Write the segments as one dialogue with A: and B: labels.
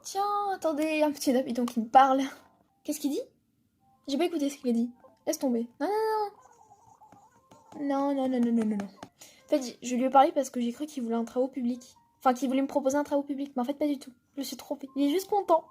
A: Tiens, attendez, un petit habitant qui me parle. Qu'est-ce qu'il dit? J'ai pas écouté ce qu'il a dit. Laisse tomber. Non, non, non. Non. En fait, je lui ai parlé parce que j'ai cru qu'il voulait un travaux public. Enfin, qu'il voulait me proposer un travaux public. Mais en fait, pas du tout. Je me suis trompée. Il est juste content.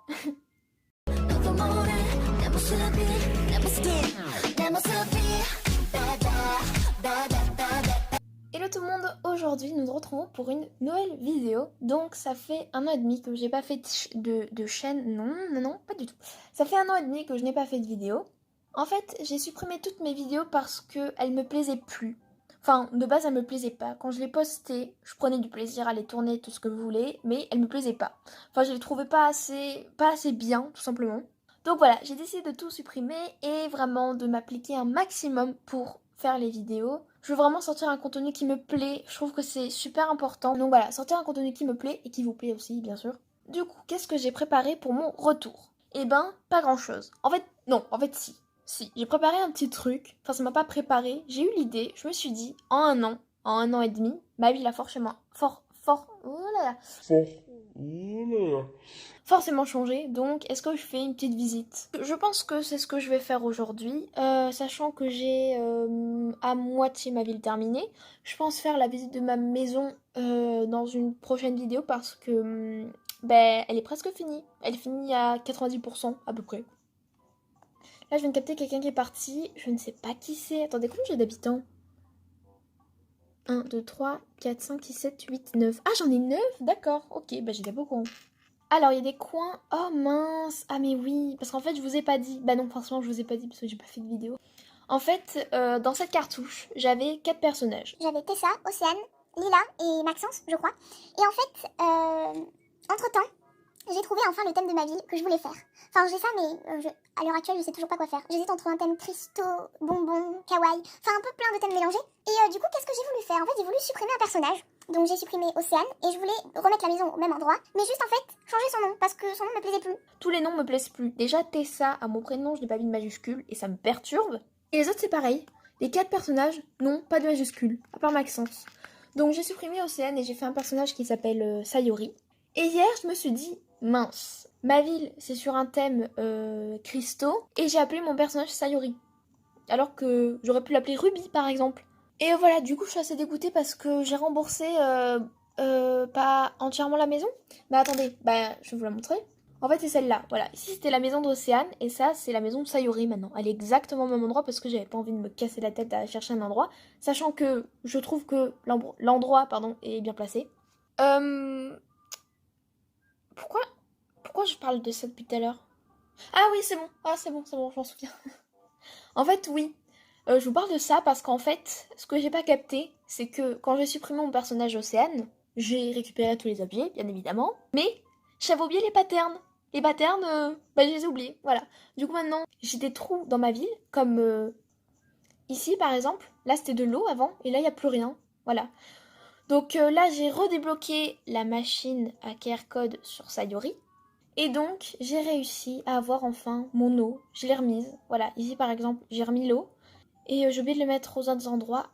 A: Hello tout le monde, aujourd'hui nous nous retrouvons pour une nouvelle vidéo. Donc ça fait 1 an et demi que j'ai pas fait de chaîne, non, pas du tout. Ça fait 1 an et demi que je n'ai pas fait de vidéo. En fait, j'ai supprimé toutes mes vidéos parce qu'elles me plaisaient plus. Enfin, de base, elles me plaisaient pas. Quand je les postais, je prenais du plaisir à les tourner, tout ce que vous voulez, mais elles me plaisaient pas. Enfin, je les trouvais pas assez bien, tout simplement. Donc voilà, j'ai décidé de tout supprimer et vraiment de m'appliquer un maximum pour faire les vidéos. Je veux vraiment sortir un contenu qui me plaît, je trouve que c'est super important. Donc voilà, sortir un contenu qui me plaît et qui vous plaît aussi, bien sûr. Du coup, qu'est-ce que j'ai préparé pour mon retour? Eh ben, pas grand-chose. En fait, si. Si, j'ai préparé un petit truc. Enfin, ça m'a pas préparé. J'ai eu l'idée, je me suis dit, en 1 an et demi, ma vie l'a forcément forcément changé, donc est-ce que je fais une petite visite? Je pense que c'est ce que je vais faire aujourd'hui, sachant que j'ai à moitié ma ville terminée. Je pense faire la visite de ma maison dans une prochaine vidéo parce que ben, elle est presque finie. Elle est finie à 90% à peu près. Là, je viens de capter quelqu'un qui est parti. Je ne sais pas qui c'est. Attendez, combien j'ai d'habitants? 1, 2, 3, 4, 5, 6, 7, 8, 9. Ah, j'en ai 9. D'accord, ok, bah j'étais beaucoup. Alors, il y a des coins... Oh mince. Ah mais oui, parce qu'en fait, je vous ai pas dit. Bah non, forcément, je vous ai pas dit parce que j'ai pas fait de vidéo. En fait, dans cette cartouche, j'avais 4 personnages.
B: J'avais Tessa, Océane, Lila et Maxence, je crois. Et en fait, entre-temps, j'ai trouvé enfin le thème de ma vie que je voulais faire. Enfin, j'ai ça, mais à l'heure actuelle, je sais toujours pas quoi faire. J'hésite entre un thème cristaux, bonbons, kawaii, enfin un peu plein de thèmes mélangés. Et du coup, qu'est-ce que j'ai voulu faire? En fait, j'ai voulu supprimer un personnage. Donc j'ai supprimé Océane et je voulais remettre la maison au même endroit, mais juste en fait changer son nom parce que son nom me plaisait plus.
A: Tous les noms me plaisent plus. Déjà, Tessa, à mon prénom, je n'ai pas mis de majuscule et ça me perturbe. Et les autres, c'est pareil. Les 4 personnages, non, pas de majuscule, à part Maxence. Donc j'ai supprimé Océane et j'ai fait un personnage qui s'appelle Sayori. Et hier, je me suis dit, mince, ma ville, c'est sur un thème cristaux, et j'ai appelé mon personnage Sayori. Alors que j'aurais pu l'appeler Ruby, par exemple. Et voilà, du coup, je suis assez dégoûtée parce que j'ai remboursé pas entièrement la maison. Mais attendez, bah, je vais vous la montrer. En fait, c'est celle-là, voilà. Ici, c'était la maison d'Océane, et ça, c'est la maison de Sayori maintenant. Elle est exactement au même endroit parce que j'avais pas envie de me casser la tête à chercher un endroit. Sachant que je trouve que l'endroit, est bien placé. Pourquoi je parle de ça depuis tout à l'heure? Ah oui, c'est bon. Ah, c'est bon, je m'en souviens. En fait, oui. Je vous parle de ça parce qu'en fait, ce que j'ai pas capté, c'est que quand j'ai supprimé mon personnage Océane, j'ai récupéré tous les objets, bien évidemment, mais j'avais oublié les patterns. Les patterns, bah, je les ai oubliés, voilà. Du coup, maintenant, j'ai des trous dans ma ville, comme ici, par exemple. Là, c'était de l'eau avant, et là, il n'y a plus rien. Voilà. Donc là, j'ai redébloqué la machine à QR code sur Sayori. Et donc, j'ai réussi à avoir enfin mon eau. Je l'ai remise. Voilà, ici par exemple, j'ai remis l'eau. Et j'ai oublié de le mettre aux autres endroits.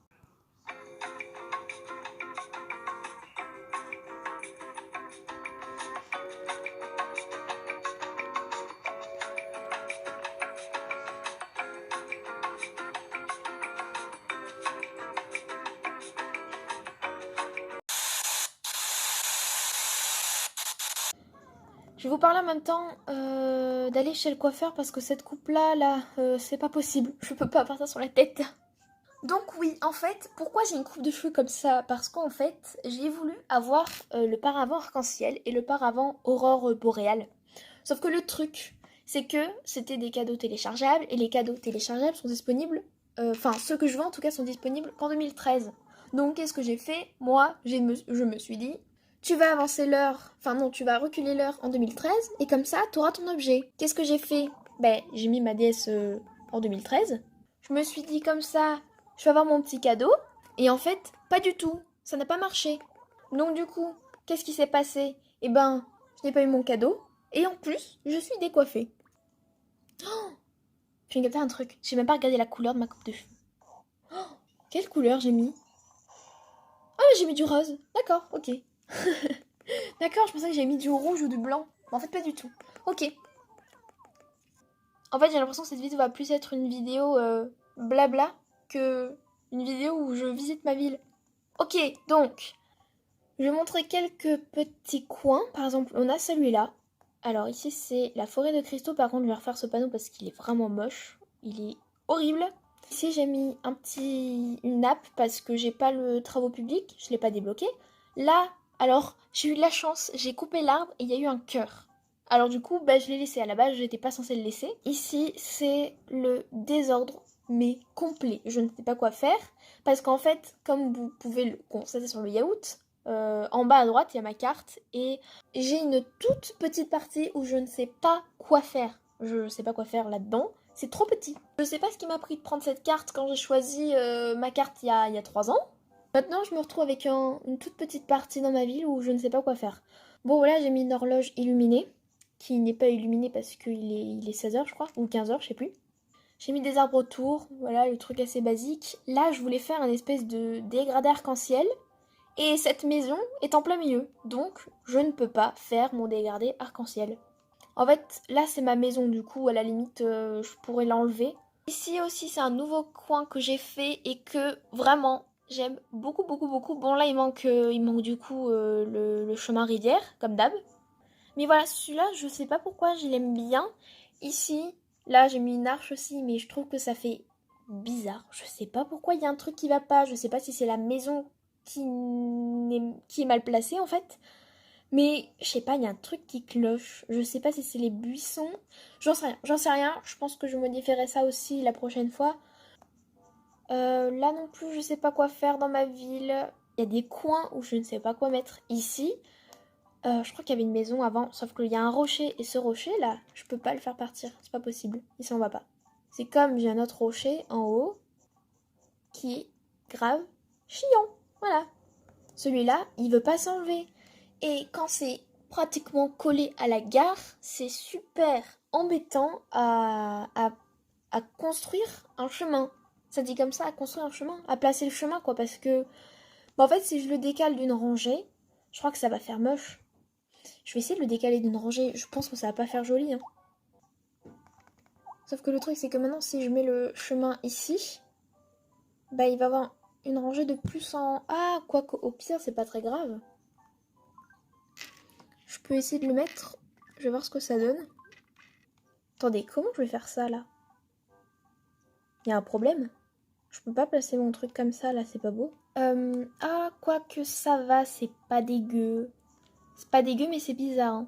A: Je vais vous parler en même temps d'aller chez le coiffeur parce que cette coupe-là, c'est pas possible. Je peux pas avoir ça sur la tête. Donc oui, en fait, pourquoi j'ai une coupe de cheveux comme ça? Parce qu'en fait, j'ai voulu avoir le paravent arc-en-ciel et le paravent aurore boréale. Sauf que le truc, c'est que c'était des cadeaux téléchargeables et les cadeaux téléchargeables sont disponibles, enfin ceux que je veux en tout cas sont disponibles qu'en 2013. Donc qu'est-ce que j'ai fait? Moi, je me suis dit, tu vas avancer l'heure, enfin non, tu vas reculer l'heure en 2013 et comme ça, tu auras ton objet. Qu'est-ce que j'ai fait? Ben, j'ai mis ma DS en 2013. Je me suis dit comme ça, je vais avoir mon petit cadeau. Et en fait, pas du tout. Ça n'a pas marché. Donc du coup, qu'est-ce qui s'est passé? Eh ben, je n'ai pas eu mon cadeau. Et en plus, je suis décoiffée. Oh, je viens de capter un truc. J'ai même pas regardé la couleur de ma coupe de cheveux. Oh, quelle couleur j'ai mis? Ah, j'ai mis du rose. D'accord, ok. D'accord, je pensais que j'avais mis du rouge ou du blanc. Mais en fait, pas du tout. Ok. En fait, j'ai l'impression que cette vidéo va plus être une vidéo blabla que une vidéo où je visite ma ville. Ok, donc, je vais montrer quelques petits coins. Par exemple, on a celui-là. Alors ici, c'est la forêt de cristaux. Par contre, je vais refaire ce panneau parce qu'il est vraiment moche. Il est horrible. Ici, j'ai mis une nappe parce que j'ai pas le travaux public. Je l'ai pas débloqué. Là, alors, j'ai eu de la chance. J'ai coupé l'arbre et il y a eu un cœur. Alors du coup, je l'ai laissé. À la base, j'étais pas censée le laisser. Ici, c'est le désordre, mais complet. Je ne sais pas quoi faire. Parce qu'en fait, comme vous pouvez le constater sur le yaourt, en bas à droite, il y a ma carte. Et j'ai une toute petite partie où je ne sais pas quoi faire. Je ne sais pas quoi faire là-dedans. C'est trop petit. Je sais pas ce qui m'a pris de prendre cette carte quand j'ai choisi ma carte il y a 3 ans. Maintenant, je me retrouve avec une toute petite partie dans ma ville où je ne sais pas quoi faire. Bon, voilà, j'ai mis une horloge illuminée, qui n'est pas illuminée parce qu'il est 16h, je crois, ou 15h, je sais plus. J'ai mis des arbres autour, voilà, le truc assez basique. Là, je voulais faire une espèce de dégradé arc-en-ciel, et cette maison est en plein milieu, donc je ne peux pas faire mon dégradé arc-en-ciel. En fait, là, c'est ma maison, du coup, à la limite, je pourrais l'enlever. Ici aussi, c'est un nouveau coin que j'ai fait et que, vraiment, j'aime beaucoup, beaucoup, beaucoup. Bon, là, il manque du coup le chemin rivière, comme d'hab. Mais voilà, celui-là, je sais pas pourquoi, je l'aime bien. Ici, là, j'ai mis une arche aussi, mais je trouve que ça fait bizarre. Je sais pas pourquoi, il y a un truc qui va pas. Je sais pas si c'est la maison qui est mal placée, en fait. Mais, je sais pas, il y a un truc qui cloche. Je sais pas si c'est les buissons. J'en sais rien. Je pense que je modifierai ça aussi la prochaine fois. Là non plus, je sais pas quoi faire dans ma ville. Il y a des coins où je ne sais pas quoi mettre. Ici, je crois qu'il y avait une maison avant, sauf qu'il y a un rocher. Et ce rocher là, je peux pas le faire partir. C'est pas possible. Il s'en va pas. C'est comme j'ai un autre rocher en haut qui est grave chiant. Voilà. Celui-là, il veut pas s'enlever. Et quand c'est pratiquement collé à la gare, c'est super embêtant à construire un chemin. Ça dit comme ça, à construire un chemin, à placer le chemin, quoi, parce que, en fait, si je le décale d'une rangée, je crois que ça va faire moche. Je vais essayer de le décaler d'une rangée, je pense que ça va pas faire joli, hein. Sauf que le truc, c'est que maintenant, si je mets le chemin ici, il va y avoir une rangée de plus en... Ah, quoique, au pire, c'est pas très grave. Je peux essayer de le mettre, je vais voir ce que ça donne. Attendez, comment je vais faire ça, là? Il y a un problème? Je peux pas placer mon truc comme ça, là, c'est pas beau. Ah, quoique ça va, c'est pas dégueu. C'est pas dégueu, mais c'est bizarre, hein.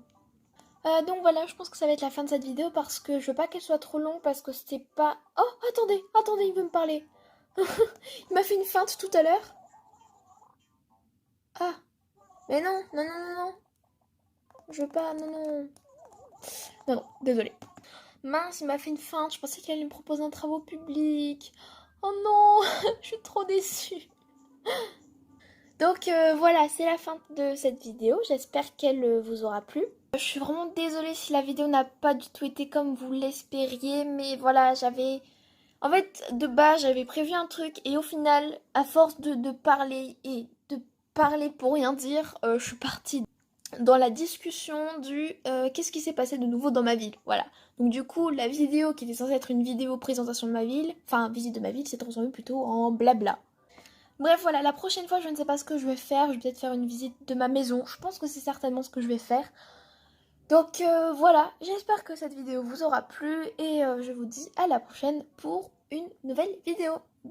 A: Donc voilà, je pense que ça va être la fin de cette vidéo parce que je veux pas qu'elle soit trop longue parce que c'était pas... Oh, attendez, il veut me parler. Il m'a fait une feinte tout à l'heure. Ah, mais non. Je veux pas, non. Non, désolé. Mince, il m'a fait une feinte, je pensais qu'il allait me proposer un travaux public. Oh non, je suis trop déçue. Donc voilà, c'est la fin de cette vidéo. J'espère qu'elle vous aura plu. Je suis vraiment désolée si la vidéo n'a pas du tout été comme vous l'espériez. Mais voilà, en fait, de base, j'avais prévu un truc. Et au final, à force de parler et de parler pour rien dire, je suis partie dans la discussion du qu'est-ce qui s'est passé de nouveau dans ma ville. Voilà. Donc du coup, la vidéo qui était censée être une vidéo présentation de ma ville, enfin visite de ma ville, s'est transformée plutôt en blabla. Bref, voilà, la prochaine fois, je ne sais pas ce que je vais faire. Je vais peut-être faire une visite de ma maison. Je pense que c'est certainement ce que je vais faire. Donc voilà, j'espère que cette vidéo vous aura plu et je vous dis à la prochaine pour une nouvelle vidéo. Bye!